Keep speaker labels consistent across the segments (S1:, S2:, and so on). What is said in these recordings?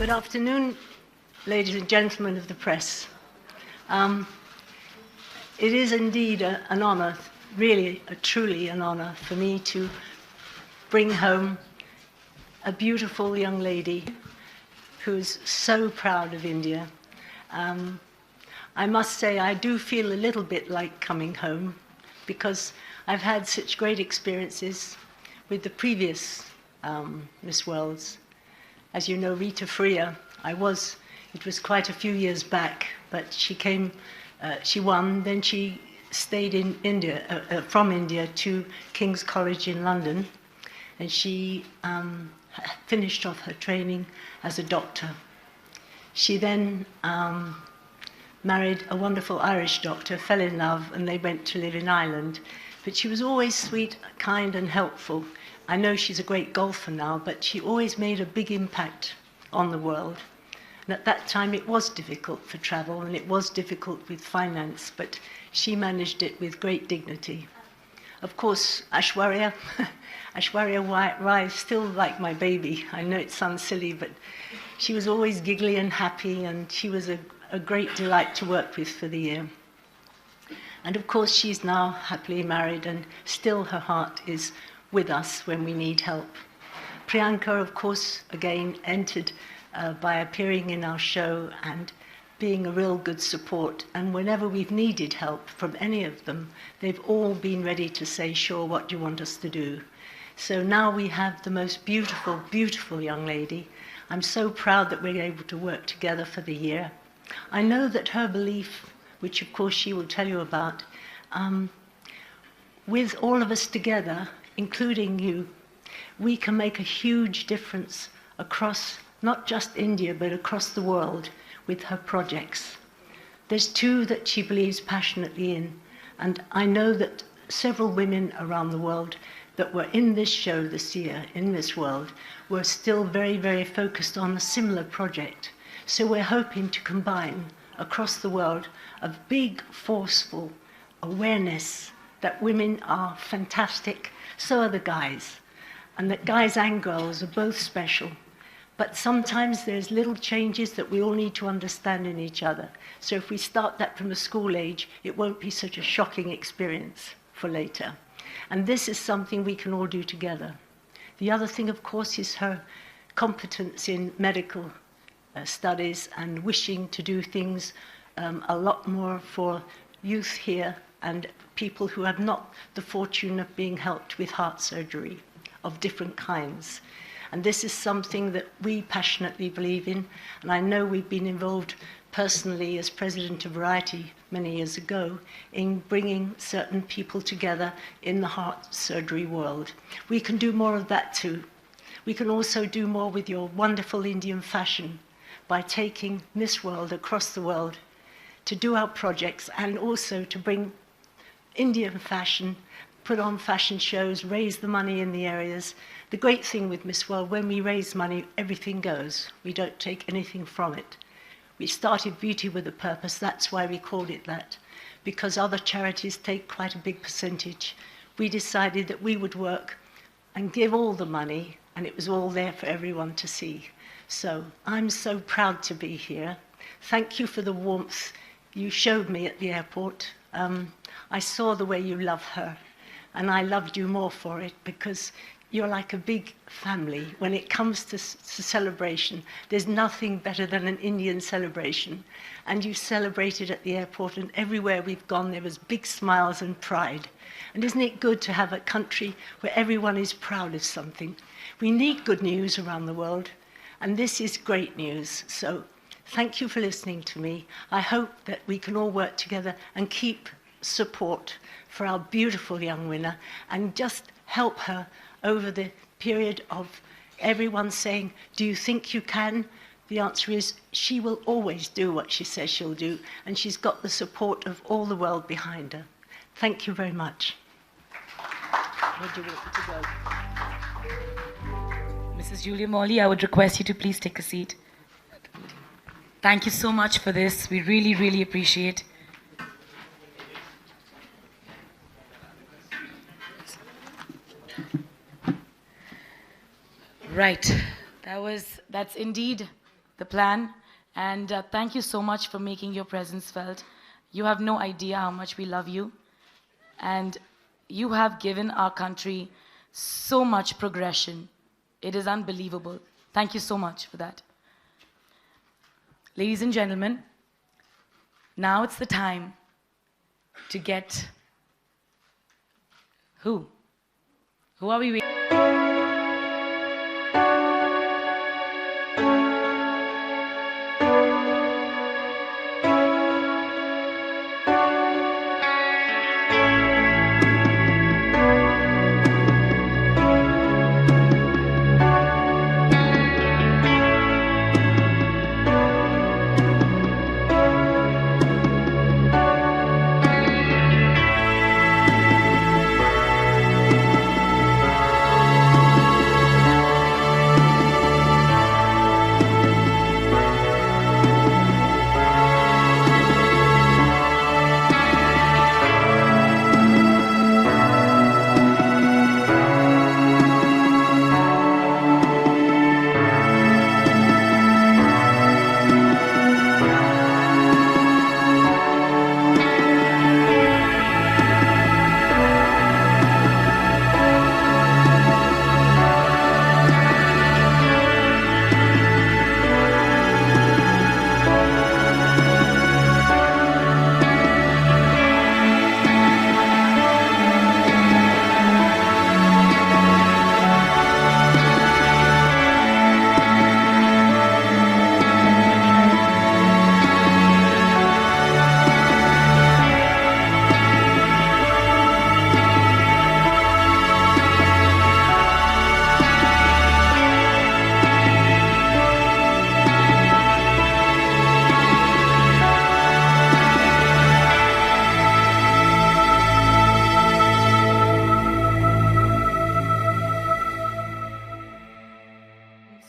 S1: Good afternoon, ladies and gentlemen of the press. It is indeed an honor, really, truly an honor for me to bring home a beautiful young lady who's so proud of India. I must say I do feel a little bit like coming home because I've had such great experiences with the previous Miss Worlds. As you know, Rita Freer, it was quite a few years back, but she came, she won, then she stayed in India, from India to King's College in London, and she finished off her training as a doctor. She then married a wonderful Irish doctor, fell in love, and they went to live in Ireland. But she was always sweet, kind, and helpful. I know she's a great golfer now, but she always made a big impact on the world. And at that time, it was difficult for travel, and it was difficult with finance, but she managed it with great dignity. Of course, Aishwarya Rai is still like my baby. I know it sounds silly, but she was always giggly and happy, and she was a great delight to work with for the year. And of course, she's now happily married, and still her heart is with us when we need help. Priyanka, of course, again entered by appearing in our show and being a real good support. And whenever we've needed help from any of them, they've all been ready to say, sure, what do you want us to do? So now we have the most beautiful, beautiful young lady. I'm so proud that we're able to work together for the year. I know that her belief, which of course she will tell you about, with all of us together, including you, we can make a huge difference across not just India, but across the world with her projects. There's two that she believes passionately in, and I know that several women around the world that were in this show this year, in Miss World, were still very, very focused on a similar project. So we're hoping to combine across the world a big, forceful awareness that women are fantastic, so are the guys, and that guys and girls are both special. But sometimes there's little changes that we all need to understand in each other. So if we start that from a school age, it won't be such a shocking experience for later. And this is something we can all do together. The other thing, of course, is her competence in medical studies and wishing to do things a lot more for youth here and people who have not the fortune of being helped with heart surgery of different kinds. And this is something that we passionately believe in, and I know we've been involved personally as president of Variety many years ago in bringing certain people together in the heart surgery world. We can do more of that too. We can also do more with your wonderful Indian fashion by taking Miss World across the world to do our projects and also to bring Indian fashion, put on fashion shows, raise the money in the areas. The great thing with Miss World, when we raise money, everything goes. We don't take anything from it. We started Beauty with a Purpose, that's why we called it that, because other charities take quite a big percentage. We decided that we would work and give all the money, and it was all there for everyone to see. So I'm so proud to be here. Thank you for the warmth you showed me at the airport. I saw the way you love her, and I loved you more for it because you're like a big family. When it comes to celebration, there's nothing better than an Indian celebration. And you celebrated at the airport, and everywhere we've gone, there was big smiles and pride. And isn't it good to have a country where everyone is proud of something? We need good news around the world, and this is great news. So thank you for listening to me. I hope that we can all work together and keep support for our beautiful young winner and just help her over the period of everyone saying, do you think you can? The answer is she will always do what she says she'll do, and she's got the support of all the world behind her. Thank you very much. Where do you want to go?
S2: Mrs. Julia Morley, I would request you to please take a seat. Thank you so much for this. We really, really appreciate. Right. That's indeed the plan. And thank you so much for making your presence felt. You have no idea how much we love you. And you have given our country so much progression. It is unbelievable. Thank you so much for that. Ladies and gentlemen, now it's the time to get... Who? Who are we waiting?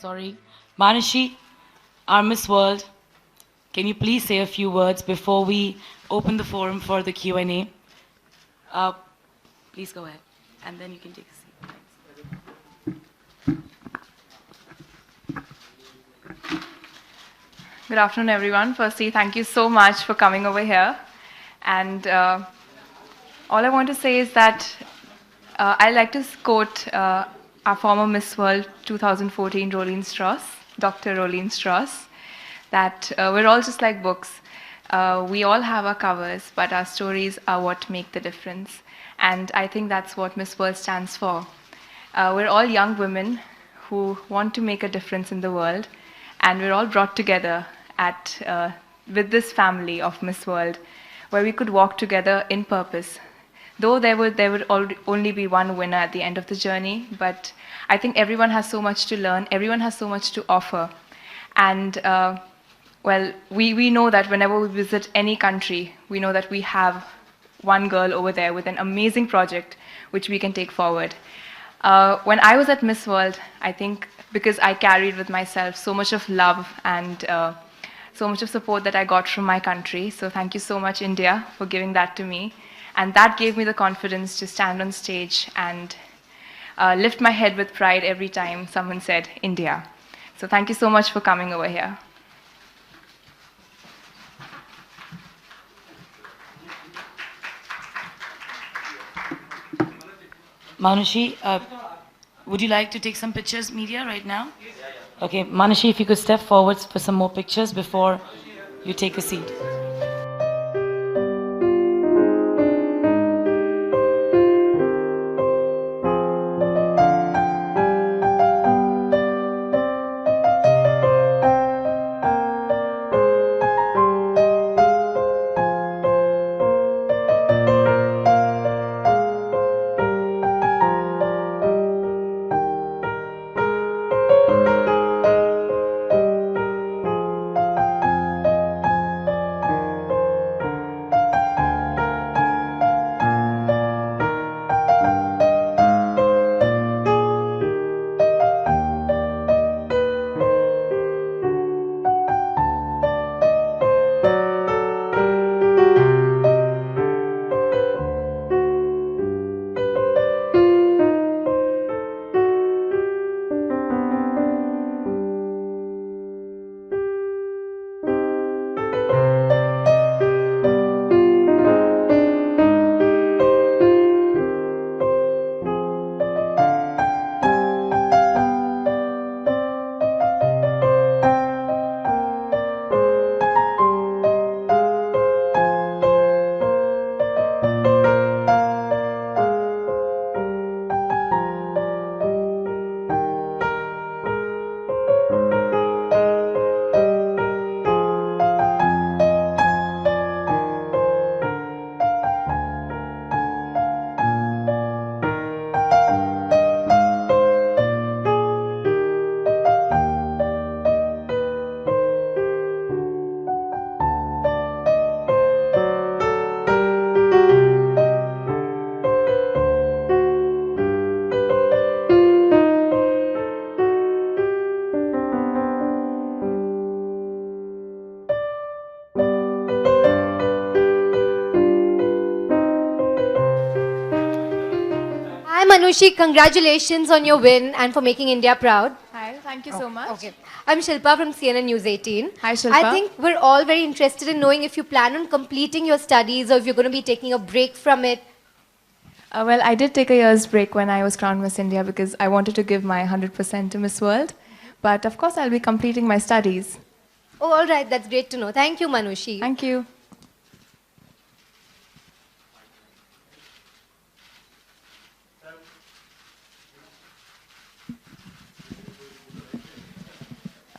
S2: Sorry. Manushi, our Miss World, can you please say a few words before we open the forum for the Q&A? Please go ahead, and then you can take a seat. Thanks.
S3: Good afternoon, everyone. Firstly, thank you so much for coming over here. And all I want to say is that I'd like to quote our former Miss World 2014, Rolene Strauss, Dr. Rolene Strauss, that we're all just like books. We all have our covers, but our stories are what make the difference. And I think that's what Miss World stands for. We're all young women who want to make a difference in the world, and we're all brought together with this family of Miss World, where we could walk together in purpose. Though there would only be one winner at the end of the journey, but I think everyone has so much to learn, everyone has so much to offer. And well, we know that whenever we visit any country, we know that we have one girl over there with an amazing project which we can take forward. When I was at Miss World, I think because I carried with myself so much of love and so much of support that I got from my country. So thank you so much, India, for giving that to me. And that gave me the confidence to stand on stage and lift my head with pride every time someone said India. So thank you so much for coming over here.
S2: Manushi, would you like to take some pictures, media, right now? Okay, Manushi, if you could step forward for some more pictures before you take a seat.
S4: Manushi, congratulations on your win and for making India proud.
S3: Hi, thank you so much.
S4: Okay. I'm Shilpa from CNN News 18.
S3: Hi, Shilpa.
S4: I think we're all very interested in knowing if you plan on completing your studies or if you're going to be taking a break from it.
S3: Well, I did take a year's break when I was crowned Miss India because I wanted to give my 100% to Miss World. But of course, I'll be completing my studies.
S4: Oh, all right. That's great to know. Thank you, Manushi.
S3: Thank you.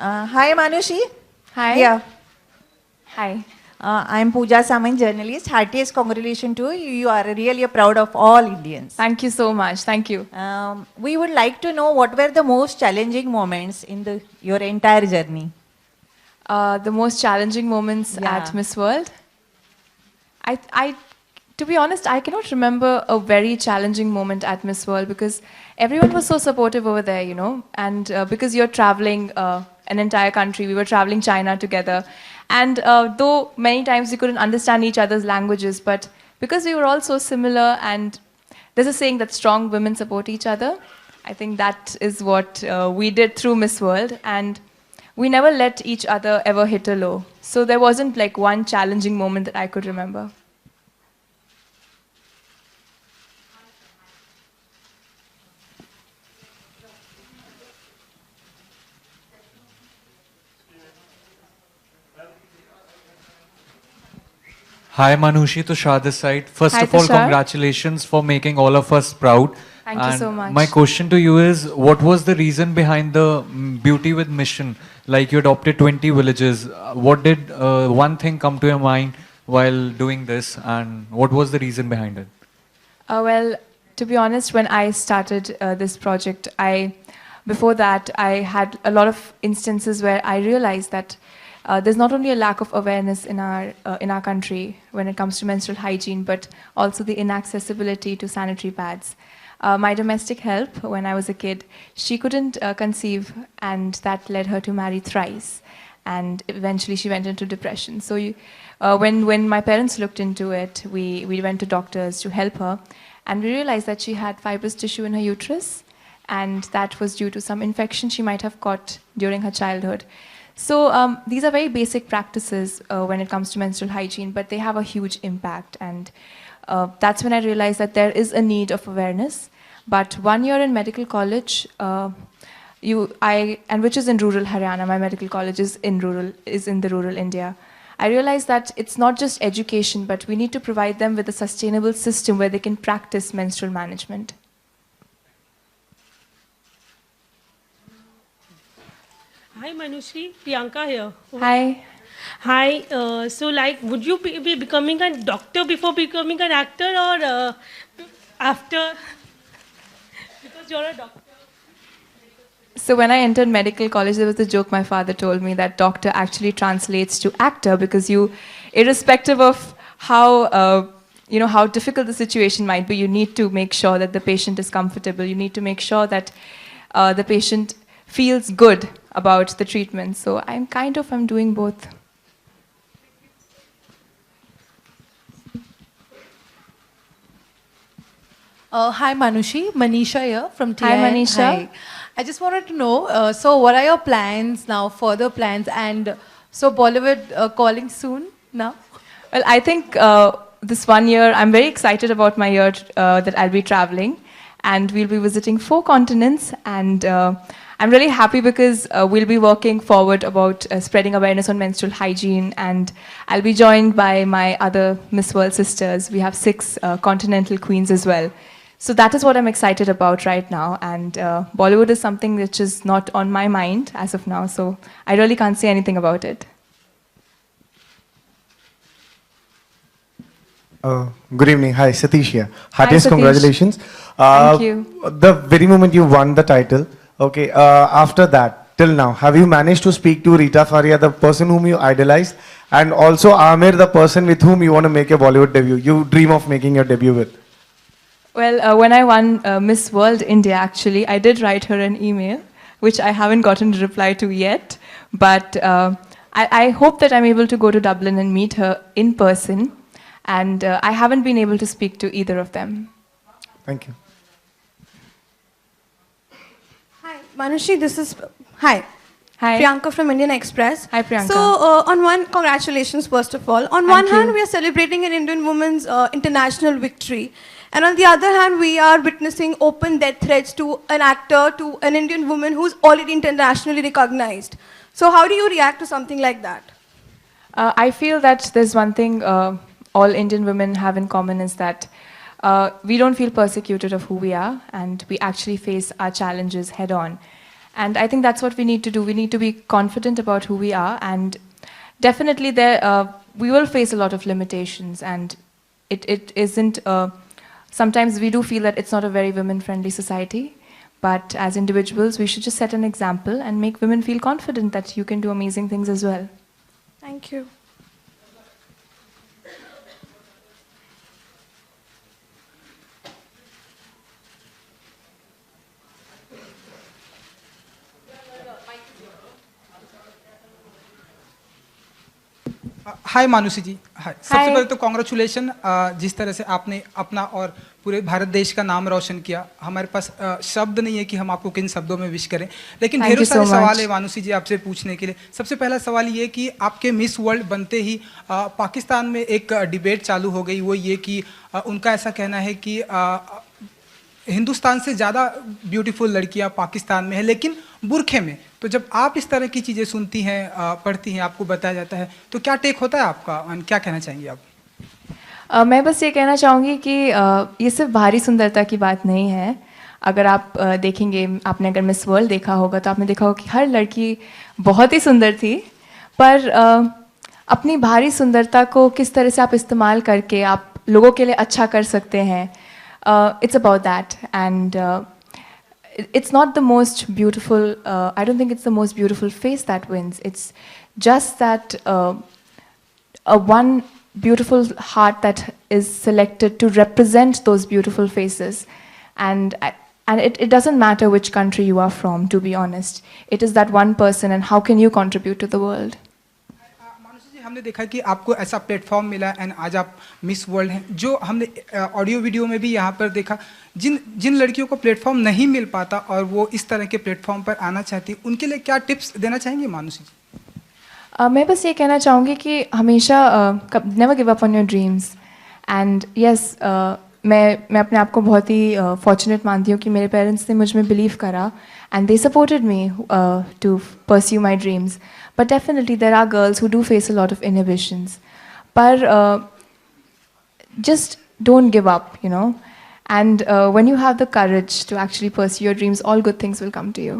S5: Hi Manushi.
S3: Hi.
S5: Yeah.
S3: Hi.
S5: I'm Pooja Saman, journalist. Heartiest congratulations to you. You are really proud of all Indians.
S3: Thank you so much. Thank you.
S5: We would like to know what were the most challenging moments in your entire journey.
S3: The most challenging moments at Miss World? To be honest, I cannot remember a very challenging moment at Miss World because everyone was so supportive over there, you know. And because you're traveling an entire country, we were traveling China together. And though many times we couldn't understand each other's languages, but because we were all so similar, and there's a saying that strong women support each other. I think that is what we did through Miss World. And we never let each other ever hit a low. So there wasn't like one challenging moment that I could remember.
S6: Hi Manushi, Tushar this side. First
S3: Hi,
S6: of all,
S3: Tushar.
S6: congratulations for making all of us proud.
S3: Thank you so much.
S6: My question to you is, what was the reason behind the Beauty with Mission? Like you adopted 20 villages. What did one thing come to your mind while doing this, and what was the reason behind it?
S3: Well, to be honest, when I started this project, before that, I had a lot of instances where I realized that there's not only a lack of awareness in our country when it comes to menstrual hygiene, but also the inaccessibility to sanitary pads. My domestic help, when I was a kid, she couldn't conceive, and that led her to marry thrice. And eventually she went into depression. So when my parents looked into it, we went to doctors to help her, and we realized that she had fibrous tissue in her uterus, and that was due to some infection she might have caught during her childhood. So these are very basic practices when it comes to menstrual hygiene, but they have a huge impact. And that's when I realized that there is a need of awareness. But 1 year in medical college, and which is in rural Haryana, my medical college is in the rural India. I realized that it's not just education, but we need to provide them with a sustainable system where they can practice menstrual management.
S7: Hi Manushi, Priyanka here.
S3: Hi.
S7: Hi, so like, would you be becoming a doctor before becoming an actor, or after? Because you're a doctor.
S3: So when I entered medical college, there was a joke my father told me that doctor actually translates to actor, because you, irrespective of how how difficult the situation might be, you need to make sure that the patient is comfortable. You need to make sure that the patient feels good about the treatment. So I'm doing both.
S8: Hi Manushi, Manisha here from TI.
S3: Hi, Manisha.
S8: Hi. I just wanted to know, so what are your plans now, further plans, and so Bollywood calling soon now?
S3: Well, I think this 1 year, I'm very excited about my year that I'll be traveling, and we'll be visiting 4 continents, and I'm really happy because we'll be working forward about spreading awareness on menstrual hygiene, and I'll be joined by my other Miss World sisters. We have 6 continental queens as well. So that is what I'm excited about right now, and Bollywood is something which is not on my mind as of now, so I really can't say anything about it.
S9: Good evening. Hi, Satish here.
S3: Hi,
S9: Heartiest
S3: Satish.
S9: congratulations.
S3: Thank you.
S9: The very moment you won the title, okay, after that, till now, have you managed to speak to Rita Faria, the person whom you idolize, and also Amir, the person with whom you want to make your Bollywood debut, you dream of making your debut with?
S3: Well, when I won Miss World India, actually, I did write her an email, which I haven't gotten a reply to yet. But I hope that I'm able to go to Dublin and meet her in person. And I haven't been able to speak to either of them.
S9: Thank you.
S10: Manushi, this is hi.
S3: Hi.
S10: Priyanka from Indian Express.
S3: Hi, Priyanka.
S10: So, on one, congratulations first of all. On one hand, we are celebrating an Indian woman's international victory, and on the other hand, we are witnessing open death threats to an actor, to an Indian woman who's already internationally recognized. So, how do you react to something like that?
S3: I feel that there's one thing all Indian women have in common is that we don't feel persecuted of who we are, and we actually face our challenges head on. And I think that's what we need to do. We need to be confident about who we are, and definitely we will face a lot of limitations, and it isn't, sometimes we do feel that it's not a very women-friendly society, but as individuals, we should just set an example and make women feel confident that you can do amazing things as well.
S10: Thank you.
S11: हाय मानुषी जी। हाय, सबसे पहले तो congratulation, जिस तरह से आपने अपना और पूरे भारत देश का नाम रोशन किया। हमारे पास शब्द नहीं है कि हम आपको किन शब्दों में विश करें, लेकिन ढेरों सारे सवाल है मानुषी जी आपसे पूछने के लिए। सबसे पहला सवाल ये कि आपके मिस वर्ल्ड बनते ही पाकिस्तान में एक डिबेट चालू हो गई, वो ये कि उनका ऐसा कहना है कि हिंदुस्तान से ज़्यादा ब्यूटीफुल लड़कियां पाकिस्तान में है, लेकिन बुरखे में। तो जब आप इस तरह की चीज़ें सुनती हैं, पढ़ती हैं, आपको बताया जाता है, तो क्या टेक होता है आपका, क्या कहना चाहेंगे आप?
S3: मैं बस ये कहना चाहूँगी कि ये सिर्फ बाहरी सुंदरता की बात नहीं है। अगर आप देखेंगे, आपने अगर मिस वर्ल्ड देखा होगा तो आपने देखा होगा कि हर लड़की बहुत ही सुंदर थी, पर अपनी बाहरी सुंदरता को किस तरह से आप इस्तेमाल करके आप लोगों के लिए अच्छा कर सकते हैं, it's about that. And it's not the most beautiful, I don't think it's the most beautiful face that wins. It's just that one beautiful heart that is selected to represent those beautiful faces. And it doesn't matter which country you are from, to be honest. It is that one person, and how can you contribute to the world?
S11: हमने देखा कि आपको ऐसा platform मिला and आज आप miss world हैं। जो हमने ऑडियो वीडियो में भी यहाँ पर देखा, जिन लड़कियों को प्लेटफॉर्म नहीं मिल पाता और वो इस तरह के प्लेटफॉर्म पर आना चाहती, उनके लिए क्या टिप्स देना चाहेंगे मानुषी जी?
S3: मैं बस ये कहना चाहूँगी कि हमेशा never give up on your dreams. And yes, मैं अपने आप को बहुत ही फॉर्चुनेट मानती हूँ कि मेरे पेरेंट्स ने मुझ में बिलीव करा and they supported me to pursue my dreams. But definitely there are girls who do face a lot of inhibitions. But just don't give up, you know. And when you have the courage to actually pursue your dreams, all good things will come to you.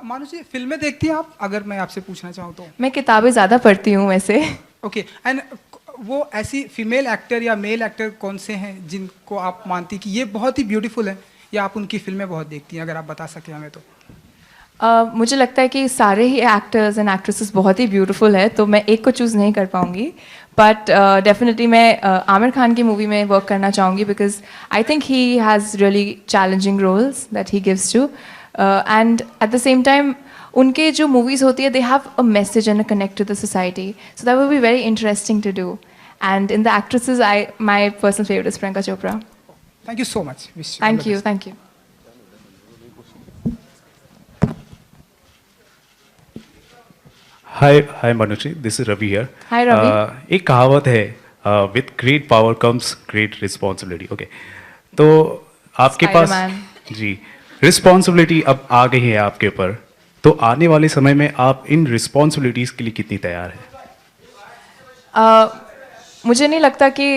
S11: मानुषी, फिल्में देखती हैं आप, अगर मैं आपसे पूछना चाहूँ तो?
S3: मैं किताबें ज़्यादा पढ़ती हूँ वैसे।
S11: ओके, एंड वो ऐसी फीमेल एक्टर या मेल एक्टर कौन से हैं जिनको आप मानती कि ये बहुत ही ब्यूटीफुल है, या आप उनकी फिल्में बहुत देखती हैं, अगर आप बता सकें हमें तो?
S3: मुझे लगता है कि सारे ही एक्टर्स एंड एक्ट्रेसेस बहुत ही ब्यूटीफुल है, तो मैं एक को चूज़ नहीं कर पाऊँगी। बट डेफिनेटली मैं आमिर खान की मूवी में वर्क करना चाहूँगी, because I think he has really challenging roles that he gives to, and at the same time उनके जो मूवीज़ होती है, they have a message and a connect to the society, so that will be very interesting to do. And in the actresses, my personal favourite is Priyanka Chopra.
S11: Thank you so much.
S3: Thank you. Thank you.
S12: Hi Manushi. This is Ravi here.
S3: Hi Ravi.
S12: एक कहावत है, with great power comes great responsibility. Okay. तो आपके पास जी responsibility अब आ गई है आपके ऊपर, तो आने वाले समय में आप इन रिस्पॉन्सिबिलिटीज के लिए कितनी तैयार हैं?
S3: मुझे नहीं लगता कि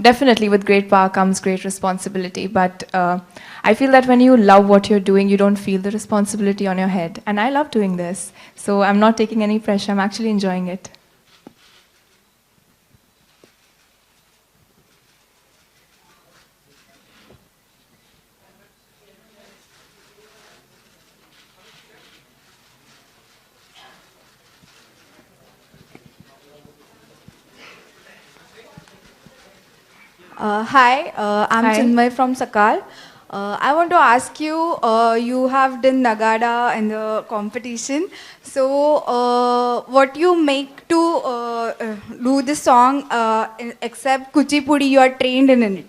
S3: definitely with great power comes great responsibility, but I feel that when you love what you are doing, you don't feel the responsibility on your head, and I love doing this, so I am not taking any pressure, I am actually enjoying it.
S13: Hi, I'm Chinmay from Sakal. I want to ask you, you have done Nagada in the competition. So, what you make to do this song, except Kuchipudi, you are trained in it?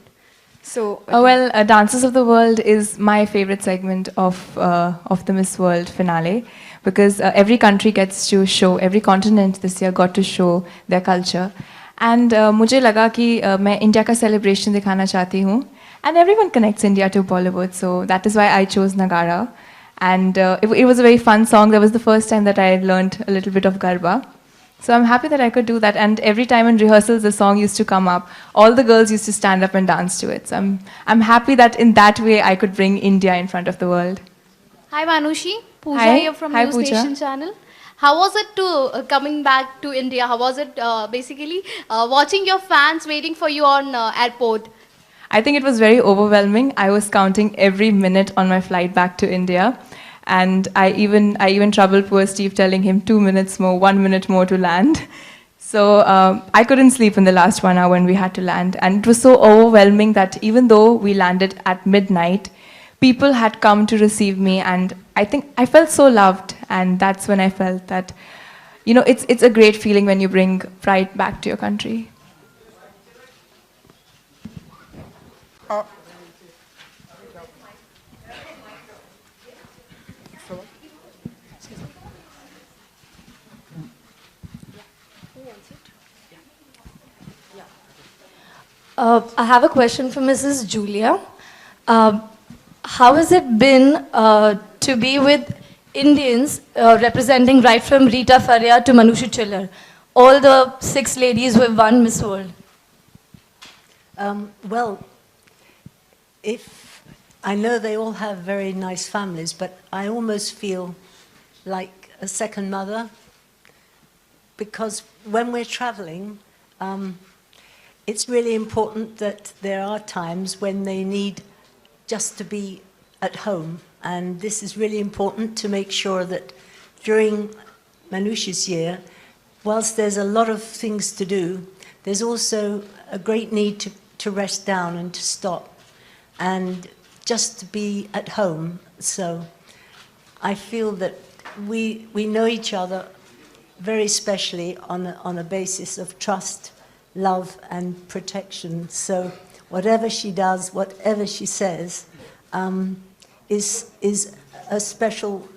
S13: So,
S3: Dances of the World is my favorite segment of the Miss World finale because every country gets to show, every continent this year got to show their culture. And मुझे लगा कि मैं India का celebration दिखाना चाहती हूँ. And everyone connects India to Bollywood, so that is why I chose Nagara. And it was a very fun song. That was the first time that I learned a little bit of Garba. So I'm happy that I could do that. And every time in rehearsals, the song used to come up. All the girls used to stand up and dance to it. So I'm happy that in that way I could bring India in front of the world.
S14: Hi Manushi, Pooja
S3: Hi.
S14: here from
S3: Hi,
S14: News
S3: Pooja.
S14: Nation channel. How was it to coming back to India? How was it basically watching your fans waiting for you on airport?
S3: I think it was very overwhelming. I was counting every minute on my flight back to India. And I even troubled poor Steve, telling him 2 minutes more, 1 minute more to land. So I couldn't sleep in the last 1 hour when we had to land. And it was so overwhelming that even though we landed at midnight, people had come to receive me. And I think I felt so loved. And that's when I felt that, you know, it's a great feeling when you bring pride back to your country.
S15: I have a question for Mrs. Julia. How has it been to be with Indians representing right from Rita Faria to Manushi Chillar, all the 6 ladies who have won Miss World?
S1: Well, I know they all have very nice families, but I almost feel like a second mother, because when we're traveling, it's really important that there are times when they need just to be at home. And this is really important to make sure that during Manushi's year, whilst there's a lot of things to do, there's also a great need to rest down and to stop and just to be at home. So I feel that we know each other very specially on a basis of trust, love and protection. So whatever she does, whatever she says, is a special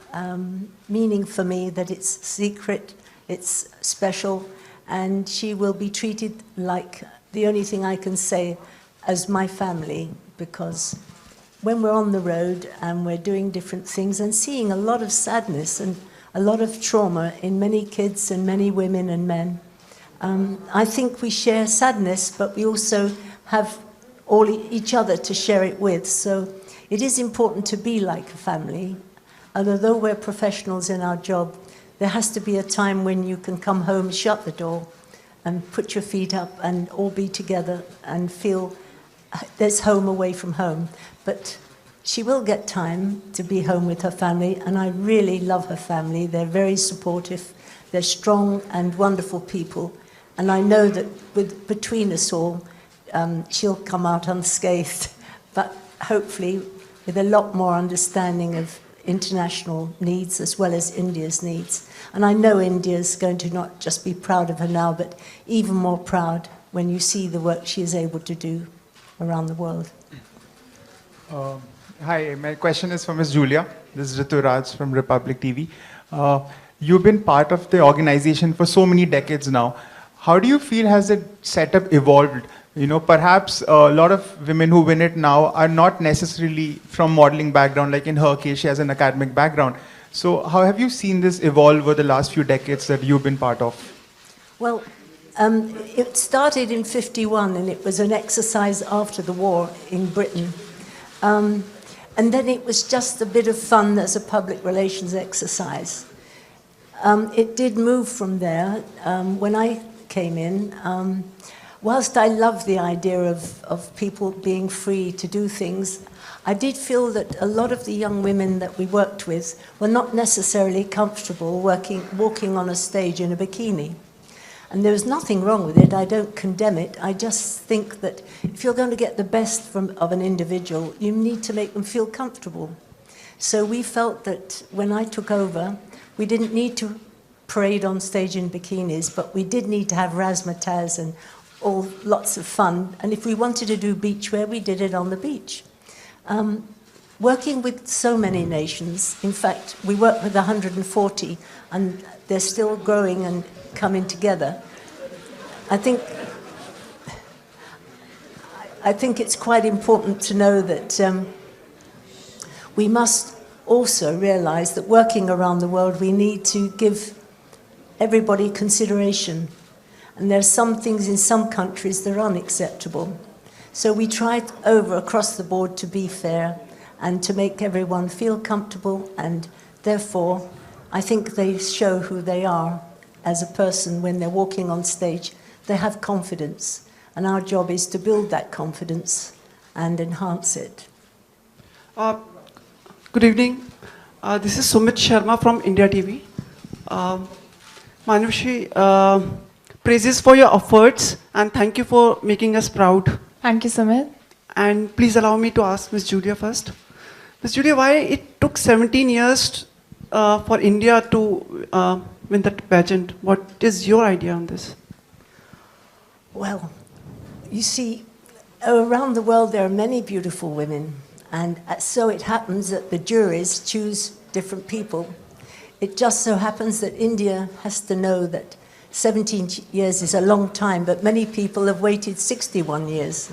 S1: meaning for me, that it's secret, it's special, and she will be treated like, the only thing I can say, as my family, because when we're on the road and we're doing different things and seeing a lot of sadness and a lot of trauma in many kids and many women and men, I think we share sadness, but we also have each other to share it with. So it is important to be like a family. And although we're professionals in our job, there has to be a time when you can come home, shut the door, and put your feet up and all be together and feel there's home away from home. But she will get time to be home with her family, and I really love her family. They're very supportive. They're strong and wonderful people. And I know that between us all, she'll come out unscathed, but hopefully with a lot more understanding of international needs as well as India's needs. And I know India's going to not just be proud of her now, but even more proud when you see the work she is able to do around the world.
S16: Hi, my question is for Ms. Julia. This is Ritu Raj from Republic TV. You've been part of the organization for so many decades now. How do you feel has the setup evolved? You know, perhaps a lot of women who win it now are not necessarily from modeling background, like in her case, she has an academic background. So how have you seen this evolve over the last few decades that you've been part of?
S1: Well, it started in '51, and it was an exercise after the war in Britain. And then it was just a bit of fun as a public relations exercise. It did move from there when I came in. Whilst I love the idea of people being free to do things, I did feel that a lot of the young women that we worked with were not necessarily comfortable walking on a stage in a bikini. And there was nothing wrong with it. I don't condemn it. I just think that if you're going to get the best of an individual, you need to make them feel comfortable. So we felt that when I took over, we didn't need to parade on stage in bikinis, but we did need to have razzmatazz and all lots of fun. And if we wanted to do beachwear, we did it on the beach. Working with so many nations, in fact, we work with 140, and they're still growing and coming together. I think it's quite important to know that we must also realize that working around the world, we need to give everybody consideration. And there's some things in some countries that are unacceptable. So we try across the board to be fair and to make everyone feel comfortable, and therefore I think they show who they are as a person when they're walking on stage. They have confidence, and our job is to build that confidence and enhance it.
S17: Good evening. This is Sumit Sharma from India TV. Manushi, praises for your efforts and thank you for making us proud.
S3: Thank you, Sumit.
S17: And please allow me to ask Ms. Julia first. Ms. Julia, why it took 17 years for India to win that pageant? What is your idea on this?
S1: Well, you see, around the world there are many beautiful women, and so it happens that the juries choose different people. It just so happens that India has to know that 17 years is a long time, but many people have waited 61 years.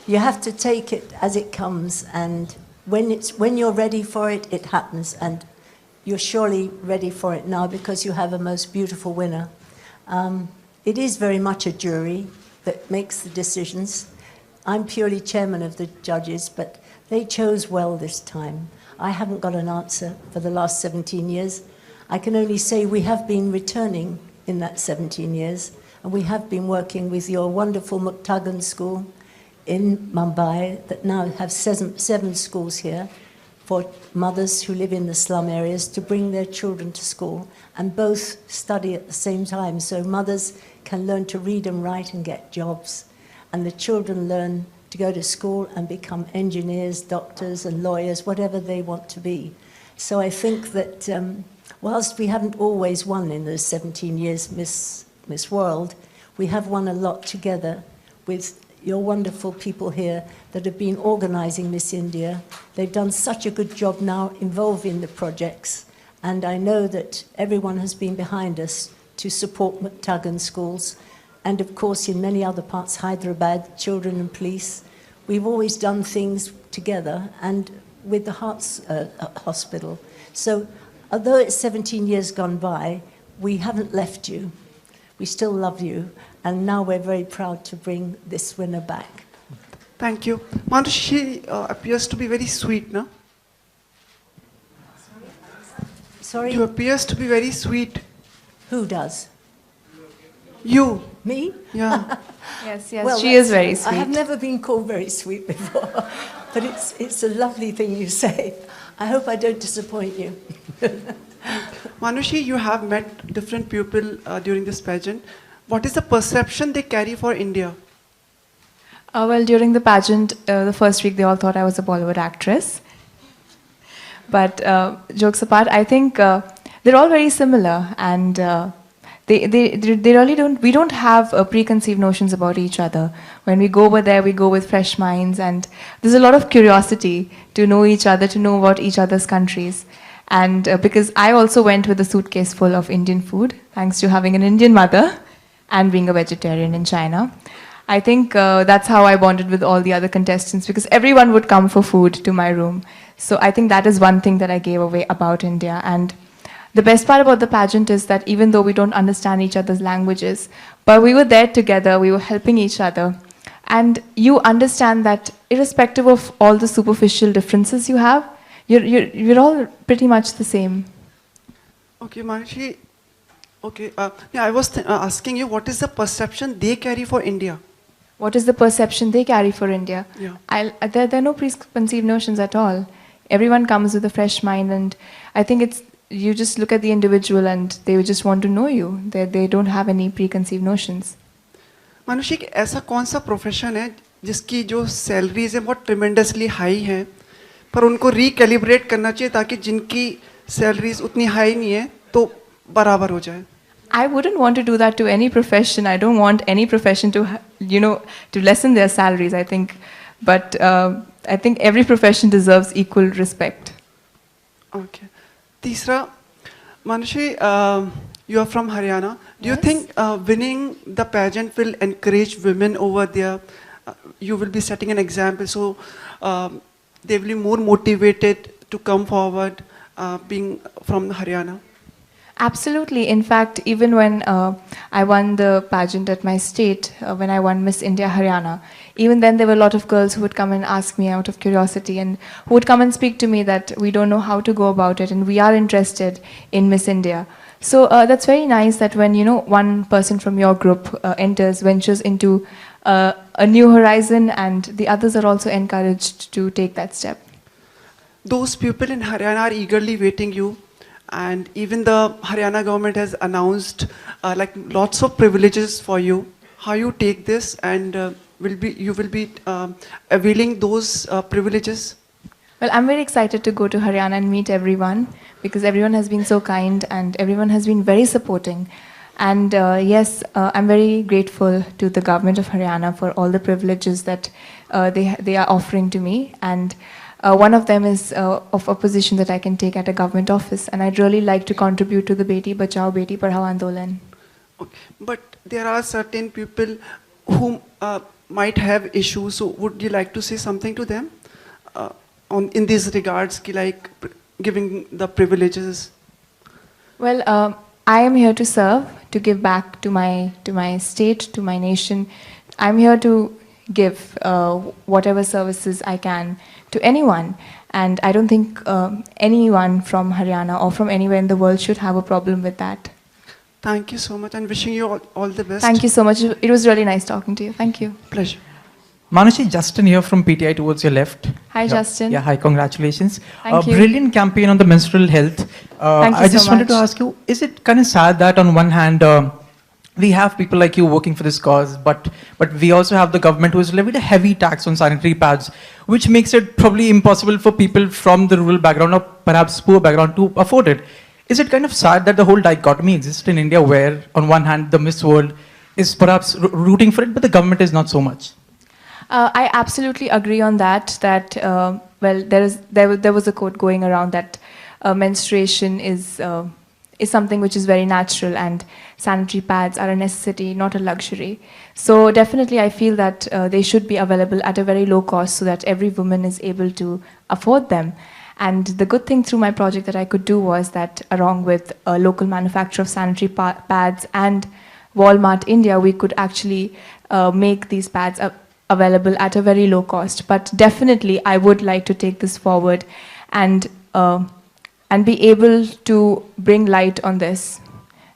S1: You have to take it as it comes, and when you're ready for it, it happens, and you're surely ready for it now because you have a most beautiful winner. It is very much a jury that makes the decisions. I'm purely chairman of the judges, but they chose well this time. I haven't got an answer for the last 17 years. I can only say we have been returning in that 17 years, and we have been working with your wonderful Muktagan school in Mumbai that now have seven schools here for mothers who live in the slum areas to bring their children to school, and both study at the same time, so mothers can learn to read and write and get jobs, and the children learn to go to school and become engineers, doctors and lawyers, whatever they want to be. So I think that whilst we haven't always won in those 17 years Miss World, we have won a lot together with your wonderful people here that have been organising Miss India. They've done such a good job now involving the projects, and I know that everyone has been behind us to support Muktagan schools, and of course in many other parts, Hyderabad, Children and Police. We've always done things together, and with the Hearts Hospital. So although it's 17 years gone by, we haven't left you. We still love you, and now we're very proud to bring this winner back.
S17: Thank you. Manushi appears to be very sweet, no?
S1: Sorry?
S17: You appears to be very sweet.
S1: Who does?
S17: You.
S1: Me?
S17: Yeah.
S3: Yes, yes,
S1: Well,
S3: she is very sweet.
S1: I have never been called very sweet before, but it's a lovely thing you say. I hope I don't disappoint you.
S17: Manushi, you have met different people during this pageant. What is the perception they carry for India?
S3: Well, during the pageant, the first week, they all thought I was a Bollywood actress. But jokes apart, I think they're all very similar, and they really don't. We don't have preconceived notions about each other. When we go over there, we go with fresh minds, and there's a lot of curiosity to know each other, to know about each other's countries. And because I also went with a suitcase full of Indian food, thanks to having an Indian mother and being a vegetarian in China. I think that's how I bonded with all the other contestants, because everyone would come for food to my room. So I think that is one thing that I gave away about India. And the best part about the pageant is that even though we don't understand each other's languages, but we were there together, we were helping each other. And you understand that irrespective of all the superficial differences you have, you're all pretty much the same.
S17: Okay, Manushi. Okay, I was asking you, what is the perception they carry for India?
S3: What is the perception they carry for India?
S17: Yeah.
S3: There are no preconceived notions at all. Everyone comes with a fresh mind, and I think you just look at the individual and they just want to know you. They don't have any preconceived notions.
S17: Manushi, ऐसा कौन सा profession है जिसकी जो salaries है बहुत tremendously high है, पर उनको रिकैलिब्रेट करना चाहिए ताकि जिनकी सैलरीज उतनी हाई नहीं है तो बराबर हो जाए?
S3: I wouldn't want to do that to any profession. I don't want any profession to, to lessen their salaries, I think. But I think every profession deserves equal respect.
S17: Okay. Tisra, Manushi, you are from Haryana. Do you think winning the pageant will encourage women over there? You will be setting an example, so they will be more motivated to come forward being from Haryana?
S3: Absolutely. In fact, even when I won the pageant at my state, when I won Miss India Haryana, even then there were a lot of girls who would come and ask me out of curiosity and who would come and speak to me that we don't know how to go about it and we are interested in Miss India. So that's very nice that when, one person from your group ventures into a new horizon and the others are also encouraged to take that step.
S17: Those people in Haryana are eagerly waiting you. And even the Haryana government has announced like lots of privileges for you. How you take this and you will be availing those privileges?
S3: Well, I'm very excited to go to Haryana and meet everyone because everyone has been so kind and everyone has been very supporting. And yes, I'm very grateful to the government of Haryana for all the privileges that they are offering to me. And one of them is of a position that I can take at a government office, and I'd really like to contribute to the Beti Bachao, Beti Padhao Andolan.
S17: Okay. But there are certain people who might have issues, so would you like to say something to them in these regards, like giving the privileges?
S3: Well, I am here to serve, to give back to my state, to my nation. I'm here to give whatever services I can to anyone. And I don't think anyone from Haryana or from anywhere in the world should have a problem with that.
S17: Thank you so much and wishing you all the best.
S3: Thank you so much. It was really nice talking to you. Thank you.
S17: Pleasure.
S18: Manushi, Justin here from PTI towards your left.
S3: Hi, Justin.
S18: Yeah, hi, congratulations.
S3: Thank you.
S18: Brilliant campaign on the menstrual health.
S3: Thank you
S18: I just
S3: so
S18: wanted to
S3: much.
S18: ask you, is it kind of sad that on one hand, we have people like you working for this cause, but we also have the government who has levied a heavy tax on sanitary pads, which makes it probably impossible for people from the rural background or perhaps poor background to afford it. Is it kind of sad that the whole dichotomy exists in India where on one hand the Miss World is perhaps rooting for it, but the government is not so much?
S3: I absolutely agree on that, well, there was a quote going around that menstruation is something which is very natural and sanitary pads are a necessity, not a luxury. So definitely I feel that they should be available at a very low cost so that every woman is able to afford them. And the good thing through my project that I could do was that along with a local manufacturer of sanitary pads and Walmart India, we could actually make these pads available at a very low cost. But definitely I would like to take this forward and be able to bring light on this,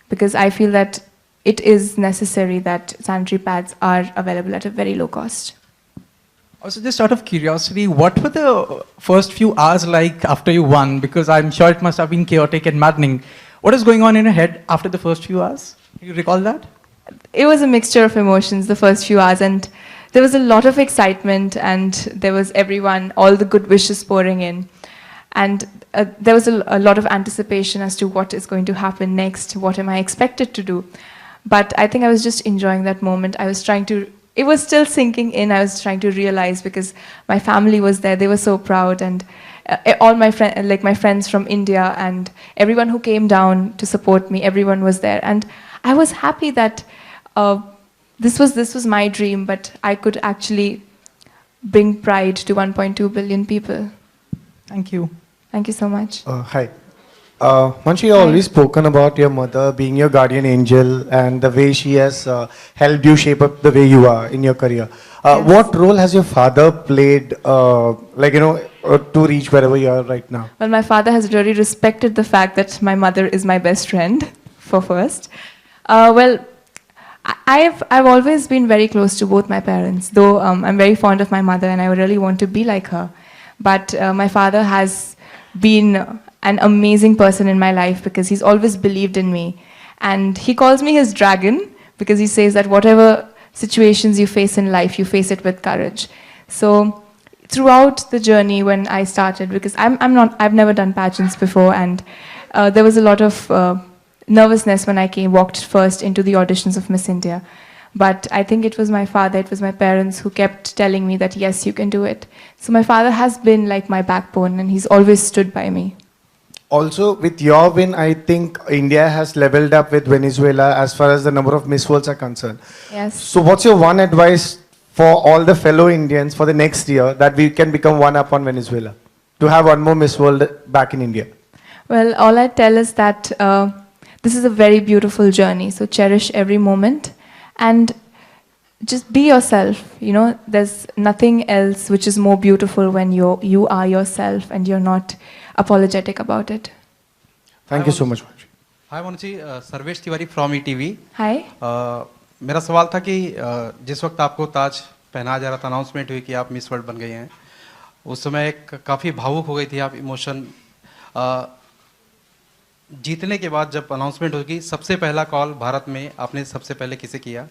S3: because I feel that it is necessary that sanitary pads are available at a very low cost.
S18: Also, just out of curiosity, what were the first few hours like after you won? Because I'm sure it must have been chaotic and maddening. What is going on in your head after the first few hours? Do you recall that?
S3: It was a mixture of emotions the first few hours, and there was a lot of excitement, and there was everyone, all the good wishes pouring in. And there was a lot of anticipation as to what is going to happen next, what am I expected to do. But I think I was just enjoying that moment. It was still sinking in. I was trying to realize, because my family was there, they were so proud, and all my friends from India and everyone who came down to support me, everyone was there. And I was happy that this was my dream, but I could actually bring pride to 1.2 billion people.
S18: Thank you.
S3: Thank you so much.
S9: Hi. Manushi, you always spoken about your mother being your guardian angel and the way she has helped you shape up the way you are in your career.
S3: Yes.
S9: What role has your father played, to reach wherever you are right now?
S3: Well, my father has really respected the fact that my mother is my best friend, for first. Well, I've always been very close to both my parents, though I'm very fond of my mother and I really want to be like her. But my father has been an amazing person in my life because he's always believed in me. And he calls me his dragon because he says that whatever situations you face in life, you face it with courage. So throughout the journey when I started, because I've never done pageants before, and there was a lot of nervousness when I walked first into the auditions of Miss India. But I think it was my father, it was my parents who kept telling me that yes, you can do it. So my father has been like my backbone and he's always stood by me.
S9: Also, with your win, I think India has leveled up with Venezuela as far as the number of Miss Worlds are concerned.
S3: Yes.
S9: So what's your one advice for all the fellow Indians for the next year that we can become one up on Venezuela? To have one more Miss World back in India?
S3: Well, all I tell is that this is a very beautiful journey. So cherish every moment and just be yourself. You know, there's nothing else which is more beautiful when you are yourself and you're not apologetic about it.
S9: Thank you so much.
S19: Hi Manushi, Sarvesh Tiwari from ETV.
S3: Hi.
S19: मेरा सवाल था कि जिस वक्त आपको ताज पहनाया जा रहा था, अनाउंसमेंट हुई कि आप मिस वर्ल्ड बन गई हैं, उस समय काफ़ी भावुक हो गई थी आप, इमोशन. जीतने के बाद जब अनाउंसमेंट होगी, सबसे पहला कॉल भारत में आपने सबसे पहले किसे किया?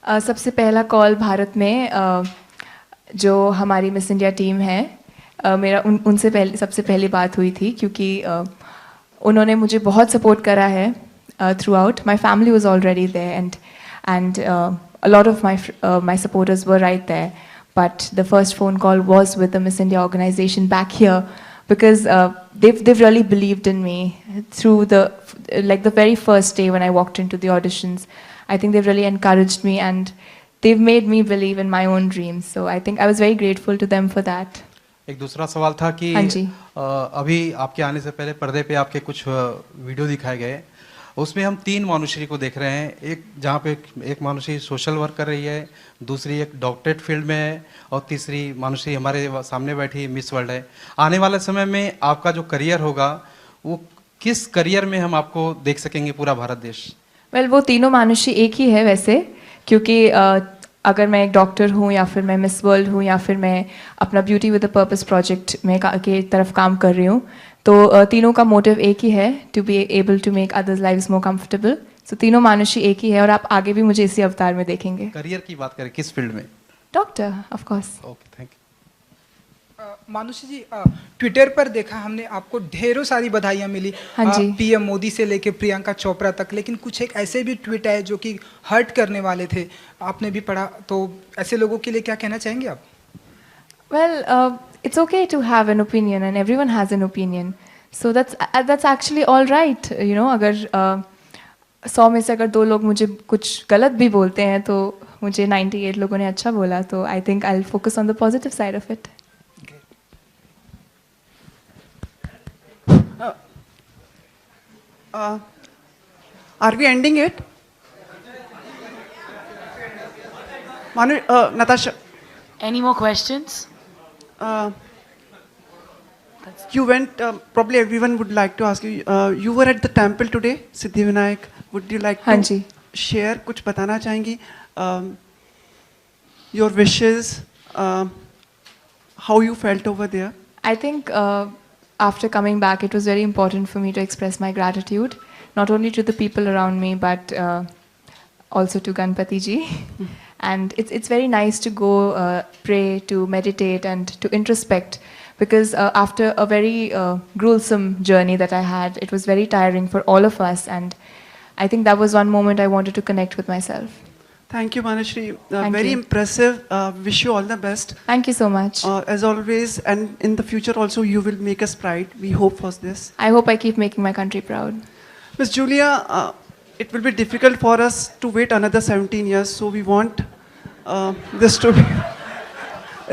S3: सबसे पहला कॉल भारत में जो हमारी मिस इंडिया टीम है, मेरा उनसे सबसे पहली बात हुई थी क्योंकि उन्होंने मुझे बहुत सपोर्ट करा है throughout. My family was already there and a lot of my supporters were right there. But the first phone call was with the Miss India organization back here because they've really believed in me through the very first day when I walked into the auditions. I think they've really encouraged me and they've made me believe in my own dreams. So I think I was very grateful to them for that.
S19: एक दूसरा सवाल था कि अभी आपके आने से पहले पर्दे पे आपके कुछ वीडियो दिखाए गए, उसमें हम 3 मानुश्री को देख रहे हैं. एक जहाँ पे एक मानुश्री सोशल वर्क कर रही है, दूसरी एक डॉक्टरेट फील्ड में है और तीसरी मानुश्री हमारे सामने बैठी मिस वर्ल्ड है. आने वाले समय में आपका जो करियर होगा, वो किस करियर में हम आपको देख सकेंगे पूरा भारत देश?
S3: वेल वो तीनों मानुषी एक ही है वैसे, क्योंकि अगर मैं एक डॉक्टर हूँ या फिर मैं मिस वर्ल्ड हूँ या फिर मैं अपना beauty with a purpose project में के तरफ काम कर रही हूँ, तो तीनों का मोटिव एक ही है, to be able to make others lives more comfortable. So तीनों मानुषी एक ही है और आप आगे भी मुझे इसी अवतार में देखेंगे.
S19: करियर की बात करें किस फील्ड में?
S3: Doctor, of course.
S19: Okay, thank you.
S11: Manushi ji, Twitter पर देखा हमने आपको ढेरों सारी बधाइयाँ मिली, पीएम मोदी से लेके प्रियंका चोपड़ा तक, लेकिन कुछ एक ऐसे भी ट्वीट आए जो कि हर्ट करने वाले थे, आपने भी पढ़ा, तो ऐसे लोगों के लिए क्या कहना चाहेंगे आप?
S3: Well it's okay to have an opinion and everyone has an opinion, so that's actually all right. You know, अगर 100 में से अगर 2 लोग मुझे कुछ गलत भी बोलते हैं तो मुझे 98 लोगों ने अच्छा बोला, तो I think I'll focus on the positive side of it.
S17: Are we ending it? Manu, Natasha.
S2: Any more questions?
S17: You went, probably everyone would like to ask you, you were at the temple today, Siddhivinayak. Would you like to share, कुछ बताना चाहेंगी? Your wishes, how you felt over there?
S3: I think after coming back, it was very important for me to express my gratitude, not only to the people around me, but also to Ganpati ji. And it's very nice to go pray, to meditate, and to introspect, because after a very gruesome journey that I had, it was very tiring for all of us, and I think that was one moment I wanted to connect with myself.
S17: Thank you, Manushi. Very impressive. Wish you all the best.
S3: Thank you so much.
S17: As always, and in the future also, you will make us proud. We hope for this.
S3: I hope I keep making my country proud.
S17: Ms. Julia, it will be difficult for us to wait another 17 years, so we want this to be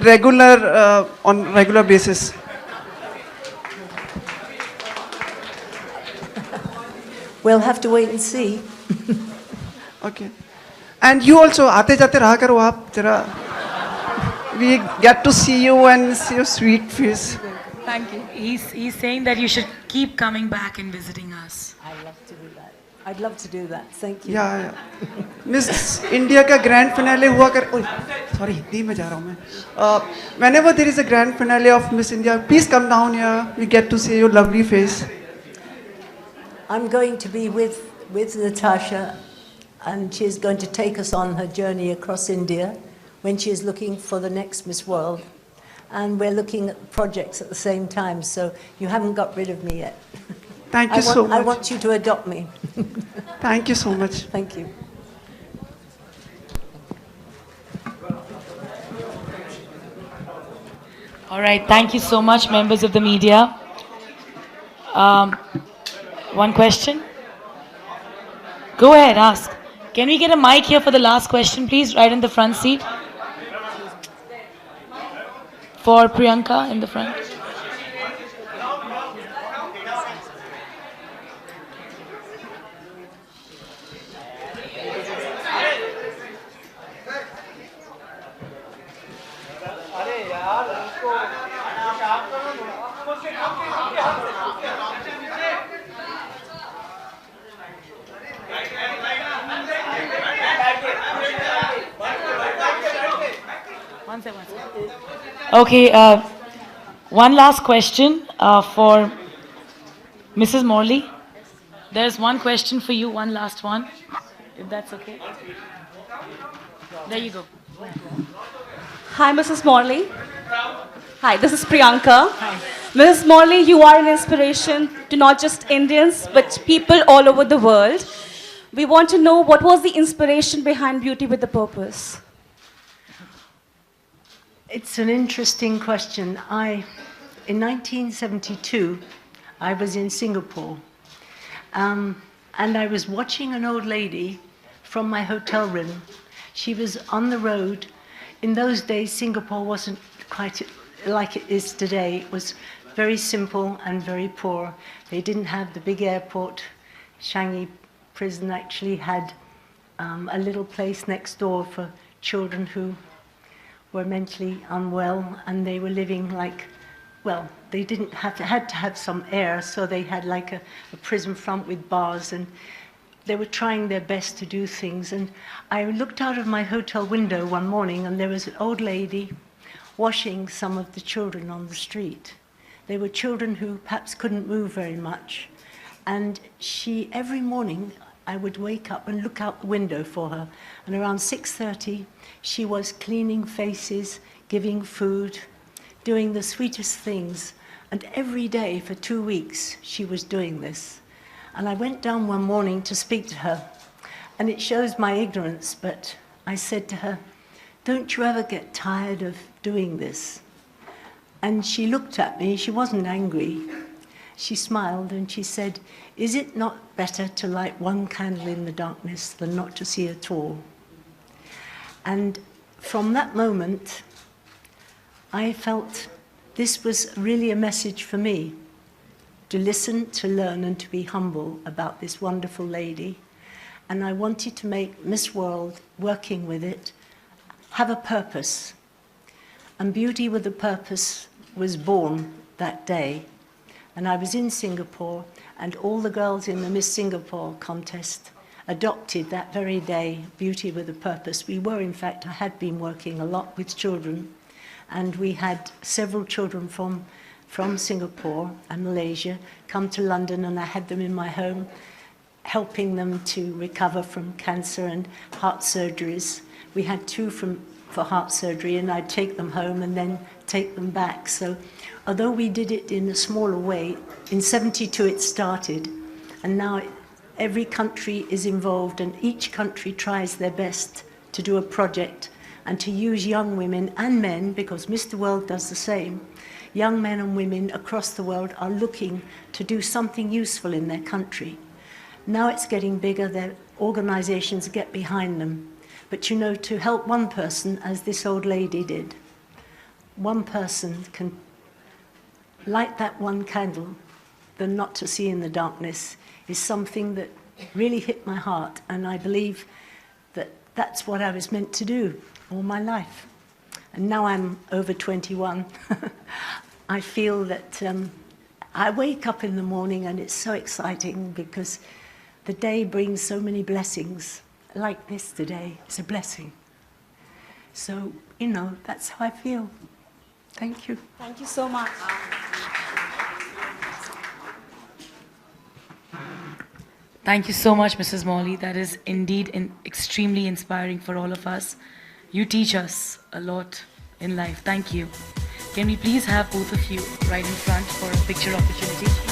S17: regular, on regular basis.
S1: We'll have to wait and see.
S17: Okay. And you also, आते जाते रहा करो आप जरा. We get to see you and see your sweet face.
S2: Thank you. He's saying that you should keep coming back and visiting us.
S1: I'd love to do that. I'd love to do that. Thank you.
S17: Yeah. Miss India का grand finale हुआ कर. Sorry, दी में जा रहा हूँ मैं. Whenever there is a grand finale of Miss India, please come down here. We get to see your lovely face.
S1: I'm going to be with Natasha, and she's going to take us on her journey across India when she is looking for the next Miss World. And we're looking at projects at the same time, so you haven't got rid of me yet.
S17: Thank you so much.
S1: I want you to adopt me.
S17: Thank you so much.
S1: Thank you.
S2: All right, thank you so much, members of the media. One question? Go ahead, ask. Can we get a mic here for the last question, please? Right in the front seat. For Priyanka in the front. Okay, one last question for Mrs. Morley. There's one question for you, one last one, if that's okay. There you go.
S20: Hi, Mrs. Morley. Hi, this is Priyanka. Hi. Mrs. Morley, you are an inspiration to not just Indians, but people all over the world. We want to know what was the inspiration behind Beauty with a Purpose?
S1: It's an interesting question. In 1972, I was in Singapore, and I was watching an old lady from my hotel room. She was on the road. In those days, Singapore wasn't quite like it is today. It was very simple and very poor. They didn't have the big airport. Changi prison actually had a little place next door for children who were mentally unwell, and they were living like, well, they didn't have to, had to have some air, so they had like a prison front with bars, and they were trying their best to do things. And I looked out of my hotel window one morning, and there was an old lady washing some of the children on the street. They were children who perhaps couldn't move very much, and she, every morning, I would wake up and look out the window for her, and around 6:30, she was cleaning faces, giving food, doing the sweetest things, and every day for 2 weeks she was doing this. And I went down one morning to speak to her, and it shows my ignorance, but I said to her, "Don't you ever get tired of doing this?" And she looked at me, she wasn't angry. She smiled and she said, "Is it not better to light one candle in the darkness than not to see at all?" And from that moment, I felt this was really a message for me, to listen, to learn, and to be humble about this wonderful lady. And I wanted to make Miss World, working with it, have a purpose. And Beauty with a Purpose was born that day. And I was in Singapore, and all the girls in the Miss Singapore contest adopted that very day Beauty with a Purpose. We were, in fact, I had been working a lot with children, and we had several children from Singapore and Malaysia come to London, and I had them in my home, helping them to recover from cancer and heart surgeries. We had two for heart surgery, and I'd take them home and then take them back. So although we did it in a smaller way, in 72 it started, and now every country is involved, and each country tries their best to do a project and to use young women and men, because Mr. World does the same. Young men and women across the world are looking to do something useful in their country. Now it's getting bigger, their organizations get behind them. But you know, to help one person, as this old lady did, one person can light that one candle, than not to see in the darkness, is something that really hit my heart. And I believe that that's what I was meant to do all my life. And now I'm over 21. I feel that I wake up in the morning and it's so exciting, because the day brings so many blessings. Like this today, it's a blessing. So, you know, that's how I feel. Thank you.
S20: Thank you so much.
S2: Thank you so much, Mrs. Morley. That is indeed extremely inspiring for all of us. You teach us a lot in life. Thank you. Can we please have both of you right in front for a picture opportunity?